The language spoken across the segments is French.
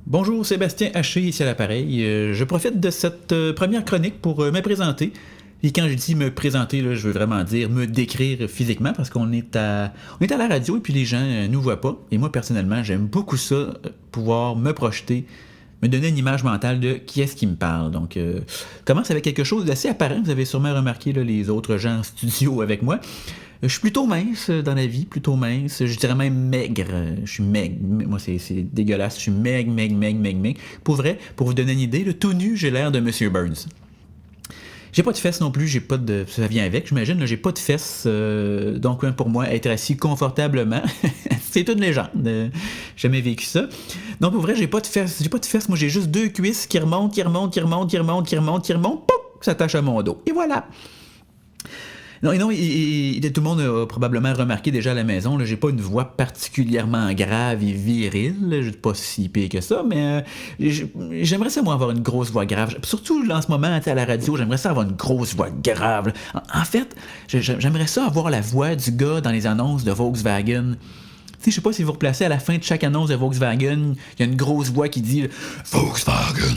Bonjour, Sébastien Haché, ici à l'appareil. Je profite de cette première chronique pour me présenter. Et quand je dis me présenter, là, je veux vraiment dire me décrire physiquement parce qu'on est à la radio et puis les gens nous voient pas. Et moi, personnellement, j'aime beaucoup ça, pouvoir me projeter, me donner une image mentale de qui est-ce qui me parle. Donc, commence avec quelque chose d'assez apparent. Vous avez sûrement remarqué là, les autres gens en studio avec moi. Je suis plutôt mince dans la vie, plutôt mince. Je dirais même maigre. Je suis maigre. Moi, c'est dégueulasse. Je suis maigre, maigre, maigre, maigre, maigre. Pour vrai, pour vous donner une idée, le tout nu, j'ai l'air de Monsieur Burns. J'ai pas de fesses non plus, j'ai pas de. Ça vient avec, j'imagine, là, j'ai pas de fesses. Donc, pour moi, être assis confortablement, c'est une légende. J'ai jamais vécu ça. Donc, pour vrai, j'ai pas de fesses. J'ai pas de fesses. Moi, j'ai juste deux cuisses qui remontent, qui remontent, qui remontent, qui remontent, qui remontent, qui remontent, pouf, ça s'attache à mon dos. Et voilà. Non, et non, tout le monde a probablement remarqué déjà à la maison, là, j'ai pas une voix particulièrement grave et virile, là, je suis pas si pire que ça, mais j'aimerais ça, moi, avoir une grosse voix grave. Surtout, là, en ce moment, à la radio, j'aimerais ça avoir une grosse voix grave. En fait, j'aimerais ça avoir la voix du gars dans les annonces de Volkswagen. Je sais pas si vous replacez à la fin de chaque annonce de Volkswagen, il y a une grosse voix qui dit « Volkswagen,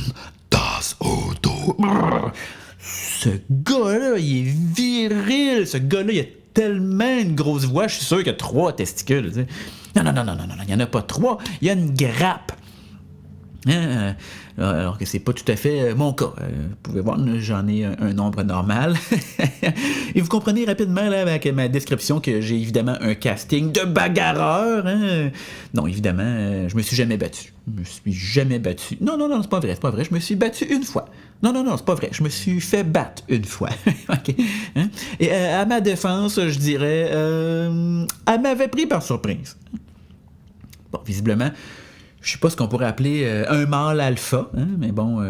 das Auto ». Ce gars-là, il est viril. Ce gars-là, il a tellement une grosse voix, je suis sûr qu'il y a 3 testicules. Tu sais. Non, il n'y en a pas 3. Il y a une grappe. Hein? Alors que c'est pas tout à fait mon cas. Vous pouvez voir, j'en ai un nombre normal. Et vous comprenez rapidement là, avec ma description que j'ai évidemment un casting de bagarreur. Hein? Non, évidemment, je me suis jamais battu. Non, c'est pas vrai. Je me suis battu une fois. Non, c'est pas vrai. Je me suis fait battre une fois. OK. Hein? Et à ma défense, je dirais, elle m'avait pris par surprise. Bon, visiblement, je sais pas ce qu'on pourrait appeler un mâle alpha, hein, mais bon,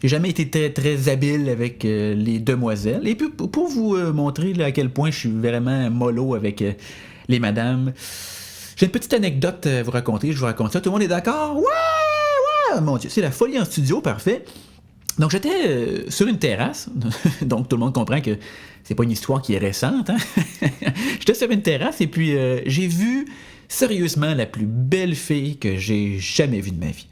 j'ai jamais été très, très habile avec les demoiselles. Et puis, pour vous montrer là, à quel point je suis vraiment mollo avec les madames, j'ai une petite anecdote à vous raconter. Je vous raconte ça. Tout le monde est d'accord? Ouais! Mon Dieu, c'est la folie en studio, parfait. Donc, j'étais sur une terrasse. Donc, tout le monde comprend que c'est pas une histoire qui est récente. Hein? J'étais sur une terrasse et puis j'ai vu sérieusement la plus belle fille que j'ai jamais vue de ma vie.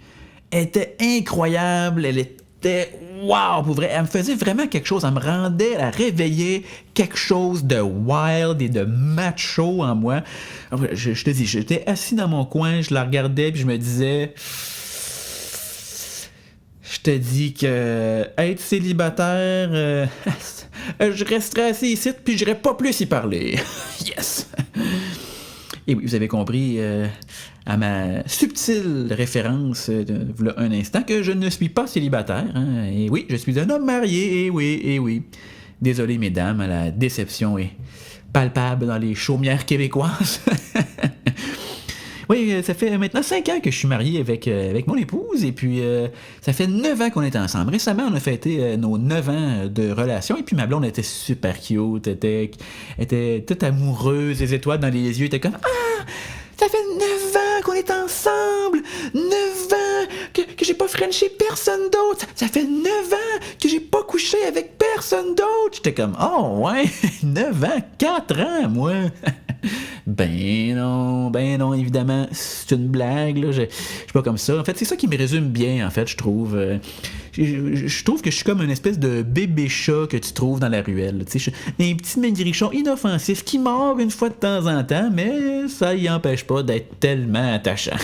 Elle était incroyable, elle était wow, pour vrai, elle me faisait vraiment quelque chose, elle me rendait, elle réveillait quelque chose de wild et de macho en moi. Je te dis, j'étais assis dans mon coin, je la regardais puis je me disais, je te dis que être célibataire, je resterais assis ici puis j'irais pas plus y parler. Yes! Et oui, vous avez compris à ma subtile référence de voilà un instant que je ne suis pas célibataire. Hein, et oui, je suis un homme marié. Et oui. Désolé, mesdames, la déception est palpable dans les chaumières québécoises. Oui, ça fait maintenant 5 ans que je suis marié avec mon épouse et puis ça fait 9 ans qu'on est ensemble. Récemment, on a fêté nos 9 ans de relation et puis ma blonde était super cute, était toute amoureuse, les étoiles dans les yeux, était comme « Ah! Ça fait 9 ans qu'on est ensemble! 9 ans que j'ai pas frenché personne d'autre! Ça fait 9 ans que j'ai pas couché avec personne d'autre! » J'étais comme « Oh ouais! 9 ans! 4 ans, moi! » Ben non, évidemment, c'est une blague, là, je suis pas comme ça. En fait, c'est ça qui me résume bien, en fait, je trouve. Je trouve que je suis comme une espèce de bébé chat que tu trouves dans la ruelle. Tu sais, un petit maigrichon inoffensif qui mord une fois de temps en temps, mais ça y empêche pas d'être tellement attachant.